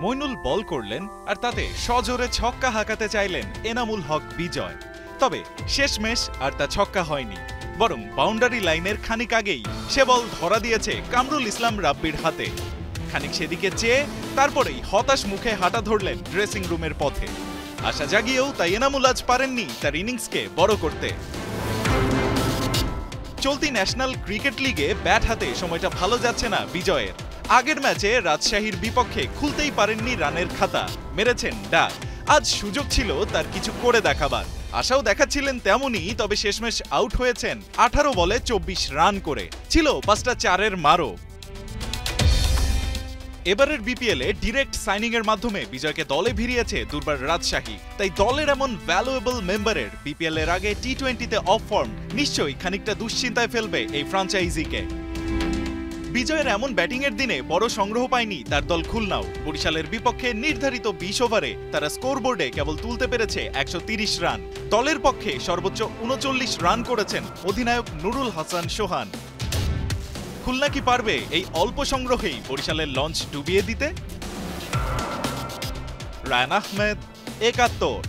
মইনুল বল করলেন আর তাতে সজোরে ছক্কা হাঁকাতে চাইলেন এনামুল হক বিজয়, তবে শেষমেশ আর তা ছক্কা হয়নি, বরং বাউন্ডারি লাইনের খানিক আগেই সে বল ধরা দিয়েছে কামরুল ইসলাম রাব্বির হাতে। খানিক সেদিকে চেয়ে তারপরেই হতাশ মুখে হাঁটা ধরলেন ড্রেসিং রুমের পথে। আশা জাগিয়েও তাই এনামুল আজ পারেননি তার ইনিংসকে বড় করতে। চলতি ন্যাশনাল ক্রিকেট লিগে ব্যাট হাতে সময়টা ভালো যাচ্ছে না বিজয়ের। আগের ম্যাচে রাজশাহীর বিপক্ষে খুলতেই পারেননি রানের খাতা, মেরেছেন ডাক। আজ সুযোগ ছিল তার কিছু করে দেখাবার, আশাও দেখাচ্ছিলেন তেমনই, তবে শেষমেশ আউট হয়েছেন 18 বলে 24 রান করে। ছিল 5টা 4-এর মারও। এবারের বিপিএলে ডিরেক্ট সাইনিং এর মাধ্যমে বিজয়কে দলে ভিড়িয়েছে দুর্বার রাজশাহী, তাই দলের এমন ভ্যালুয়েবল মেম্বারের বিপিএল এর আগে টি-20তে অফ ফর্ম নিশ্চয়ই খানিকটা দুশ্চিন্তায় ফেলবে এই ফ্র্যাঞ্চাইজিকে। বিজয়ের এমন ব্যাটিং এর দিনে বড় সংগ্রহ পায়নি তার দল খুলনাও। বরিশালের বিপক্ষে নির্ধারিত 20 ওভারে তারা স্কোরবোর্ডে কেবল তুলতে পেরেছে 130 রান। দলের পক্ষে সর্বোচ্চ 39 রান করেছেন অধিনায়ক নুরুল হাসান সোহান। খুলনা কি পারবে এই অল্প সংগ্রহেই বরিশালের লঞ্চ ডুবিয়ে দিতে? রায়ন আহমেদ, একাত্তর।